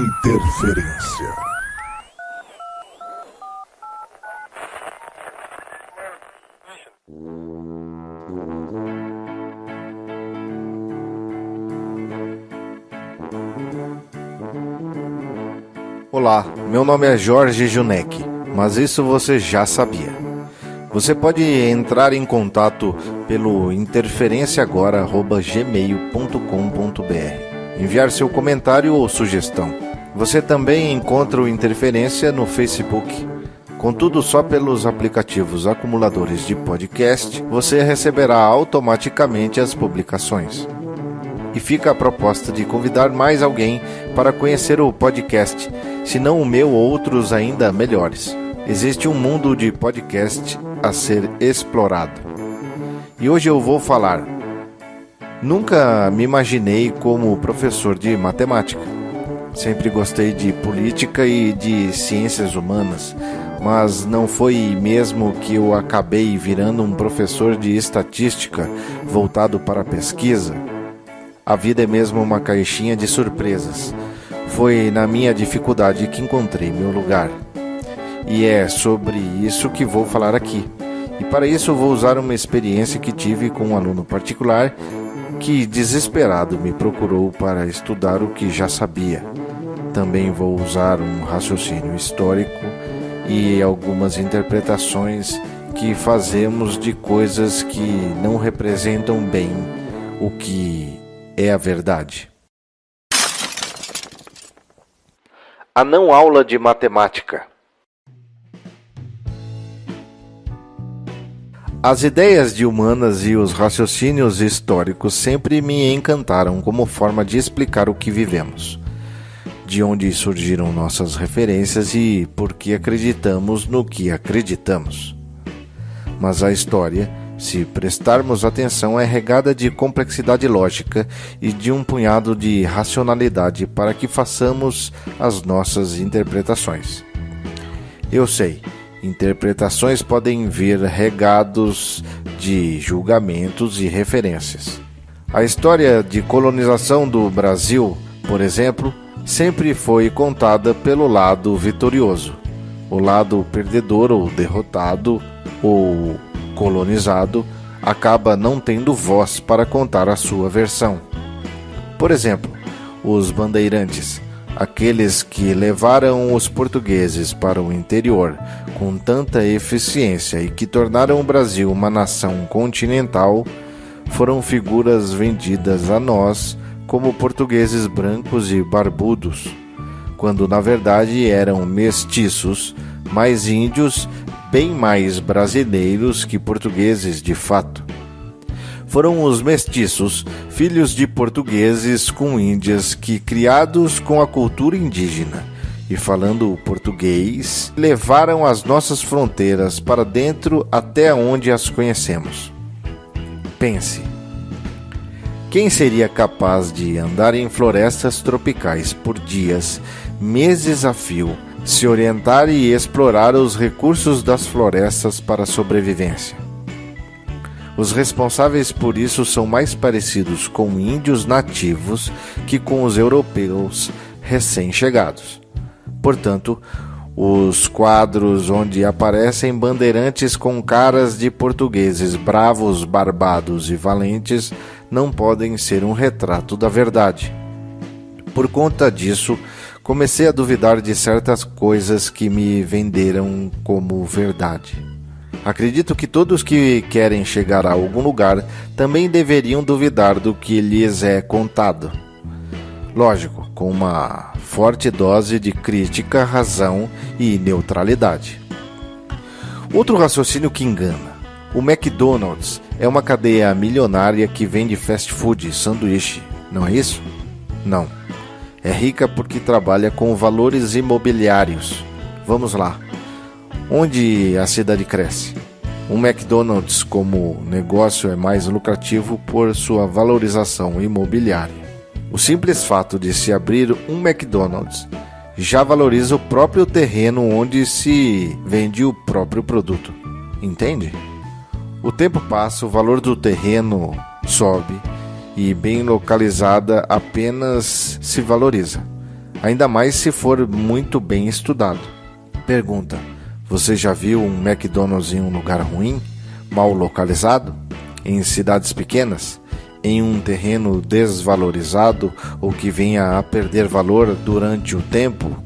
Interferência. Olá, meu nome é Jorge Junek, mas isso você já sabia. Você pode entrar em contato pelo interferenciaagora@gmail.com.br, enviar seu comentário ou sugestão. Você também encontra o Interferência no Facebook. Contudo, só pelos aplicativos acumuladores de podcast, você receberá automaticamente as publicações. E fica a proposta de convidar mais alguém para conhecer o podcast, se não o meu, outros ainda melhores. Existe um mundo de podcast a ser explorado. E hoje eu vou falar. Nunca me imaginei como professor de matemática. Sempre gostei de política e de ciências humanas, mas não foi mesmo que eu acabei virando um professor de estatística voltado para a pesquisa. A vida é mesmo uma caixinha de surpresas. Foi na minha dificuldade que encontrei meu lugar. E é sobre isso que vou falar aqui. E para isso eu vou usar uma experiência que tive com um aluno particular que, desesperado, me procurou para estudar o que já sabia. Também vou usar um raciocínio histórico e algumas interpretações que fazemos de coisas que não representam bem o que é a verdade. A não aula de matemática. As ideias de humanas e os raciocínios históricos sempre me encantaram como forma de explicar o que vivemos, de onde surgiram nossas referências e por que acreditamos no que acreditamos. Mas a história, se prestarmos atenção, é regada de complexidade lógica e de um punhado de racionalidade para que façamos as nossas interpretações. Eu sei, interpretações podem vir regados de julgamentos e referências. A história de colonização do Brasil, por exemplo, sempre foi contada pelo lado vitorioso. O lado perdedor ou derrotado ou colonizado acaba não tendo voz para contar a sua versão. Por exemplo, os bandeirantes, aqueles que levaram os portugueses para o interior com tanta eficiência e que tornaram o Brasil uma nação continental, foram figuras vendidas a nós como portugueses brancos e barbudos, quando na verdade eram mestiços, mais índios, bem mais brasileiros que portugueses de fato. Foram os mestiços, filhos de portugueses com índias que, criados com a cultura indígena e falando o português, levaram as nossas fronteiras para dentro até onde as conhecemos. Pense. Quem seria capaz de andar em florestas tropicais por dias, meses a fio, se orientar e explorar os recursos das florestas para a sobrevivência? Os responsáveis por isso são mais parecidos com índios nativos que com os europeus recém-chegados. Portanto, os quadros onde aparecem bandeirantes com caras de portugueses bravos, barbados e valentes não podem ser um retrato da verdade. Por conta disso, comecei a duvidar de certas coisas que me venderam como verdade. Acredito que todos que querem chegar a algum lugar também deveriam duvidar do que lhes é contado. Lógico, com uma forte dose de crítica, razão e neutralidade. Outro raciocínio que engana. O McDonald's é uma cadeia milionária que vende fast food e sanduíche, não é isso? Não. É rica porque trabalha com valores imobiliários. Vamos lá. Onde a cidade cresce? Um McDonald's como negócio é mais lucrativo por sua valorização imobiliária. O simples fato de se abrir um McDonald's já valoriza o próprio terreno onde se vende o próprio produto. Entende? O tempo passa, o valor do terreno sobe e bem localizada apenas se valoriza. ainda mais se for muito bem estudado. Pergunta: você já viu um McDonald's em um lugar ruim, mal localizado, em cidades pequenas, em um terreno desvalorizado ou que venha a perder valor durante o tempo?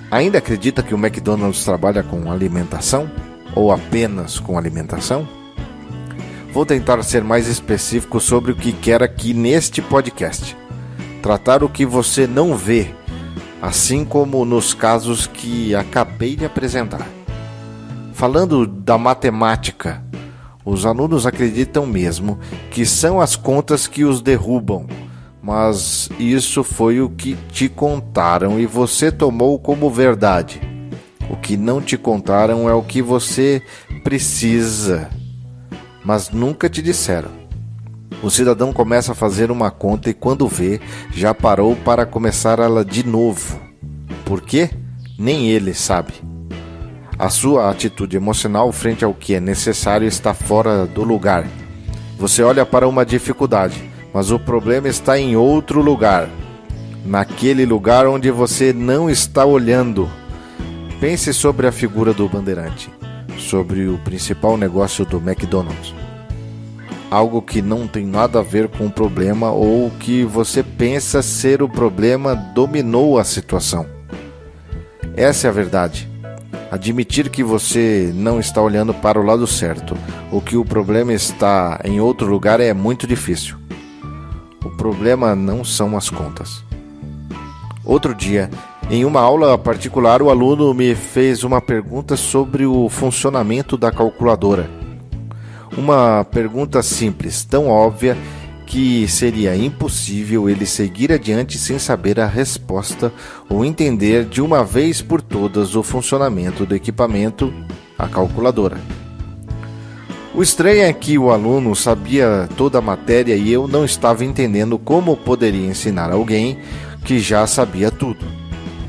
Ainda acredita que o McDonald's trabalha com alimentação? Ou apenas com alimentação? Vou tentar ser mais específico sobre o que quero aqui neste podcast. Tratar o que você não vê, assim como nos casos que acabei de apresentar. Falando da matemática, os alunos acreditam mesmo que são as contas que os derrubam, mas isso foi o que te contaram e você tomou como verdade. O que não te contaram é o que você precisa, mas nunca te disseram. O cidadão começa a fazer uma conta e quando vê, já parou para começar ela de novo. Por quê? Nem ele sabe. A sua atitude emocional frente ao que é necessário está fora do lugar. Você olha para uma dificuldade, mas o problema está em outro lugar. Naquele lugar onde você não está olhando. Pense sobre a figura do bandeirante, sobre o principal negócio do McDonald's. Algo que não tem nada a ver com o problema ou que você pensa ser o problema dominou a situação. Essa é a verdade. Admitir que você não está olhando para o lado certo ou que o problema está em outro lugar é muito difícil. O problema não são as contas. Outro dia, em uma aula particular, o aluno me fez uma pergunta sobre o funcionamento da calculadora. Uma pergunta simples, tão óbvia que seria impossível ele seguir adiante sem saber a resposta ou entender de uma vez por todas o funcionamento do equipamento, a calculadora. O estranho é que o aluno sabia toda a matéria e eu não estava entendendo como poderia ensinar alguém que já sabia tudo.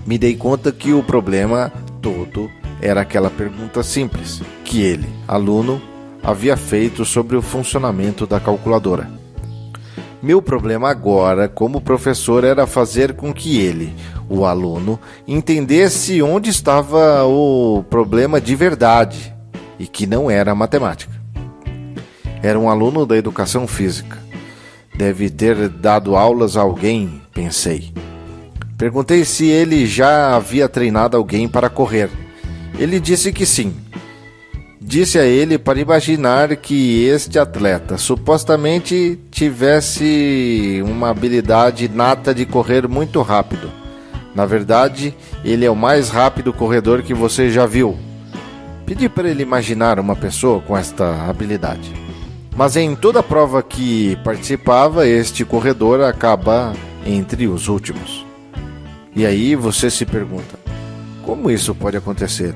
Me dei conta que o problema todo era aquela pergunta simples que ele, aluno, havia feito sobre o funcionamento da calculadora. Meu problema agora, como professor, era fazer com que ele, o aluno, entendesse onde estava o problema de verdade e que não era a matemática. Era um aluno da educação física. Deve ter dado aulas a alguém, pensei. Perguntei se ele já havia treinado alguém para correr. Ele disse que sim. Disse a ele para imaginar que este atleta supostamente tivesse uma habilidade inata de correr muito rápido. Na verdade, ele é o mais rápido corredor que você já viu. Pedi para ele imaginar uma pessoa com esta habilidade. Mas em toda prova que participava, este corredor acaba entre os últimos. E aí você se pergunta, como isso pode acontecer?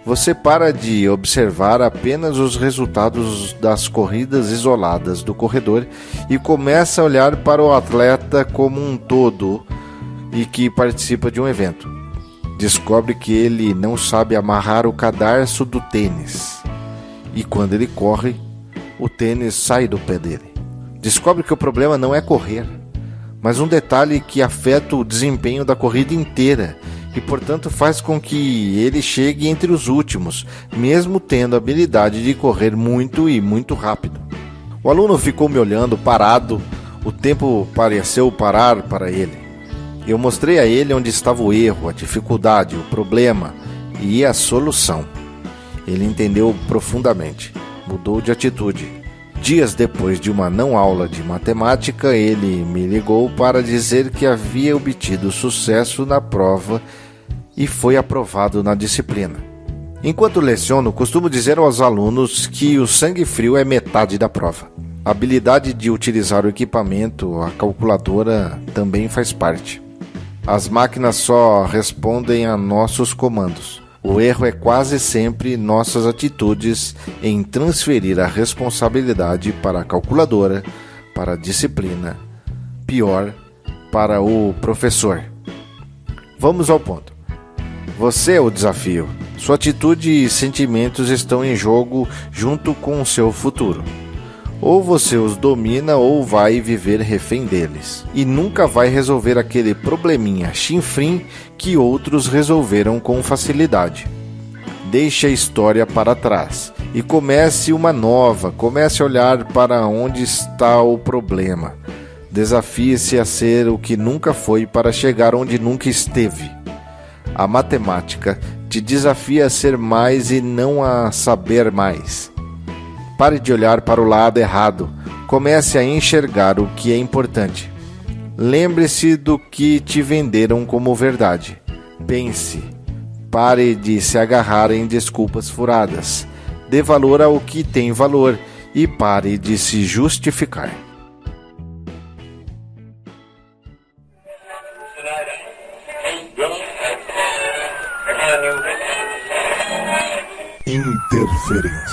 Você para de observar apenas os resultados das corridas isoladas do corredor e começa a olhar para o atleta como um todo e que participa de um evento. Descobre que ele não sabe amarrar o cadarço do tênis. E quando ele corre, o tênis sai do pé dele. Descobre que o problema não é correr, mas um detalhe que afeta o desempenho da corrida inteira e, portanto, faz com que ele chegue entre os últimos, mesmo tendo a habilidade de correr muito e muito rápido. O aluno ficou me olhando parado, o tempo pareceu parar para ele. Eu mostrei a ele onde estava o erro, a dificuldade, o problema e a solução. Ele entendeu profundamente, mudou de atitude. Dias depois de uma não aula de matemática, ele me ligou para dizer que havia obtido sucesso na prova e foi aprovado na disciplina. Enquanto leciono, costumo dizer aos alunos que o sangue frio é metade da prova. A habilidade de utilizar o equipamento, a calculadora, também faz parte. As máquinas só respondem a nossos comandos. O erro é quase sempre nossas atitudes em transferir a responsabilidade para a calculadora, para a disciplina, pior, para o professor. Vamos ao ponto. Você é o desafio. Sua atitude e sentimentos estão em jogo junto com o seu futuro. Ou você os domina ou vai viver refém deles. E nunca vai resolver aquele probleminha chinfrim que outros resolveram com facilidade. Deixe a história para trás e comece uma nova. Comece a olhar para onde está o problema. Desafie-se a ser o que nunca foi para chegar onde nunca esteve. A matemática te desafia a ser mais e não a saber mais. Pare de olhar para o lado errado. Comece a enxergar o que é importante. Lembre-se do que te venderam como verdade. Pense. Pare de se agarrar em desculpas furadas. Dê valor ao que tem valor e pare de se justificar. Interferência.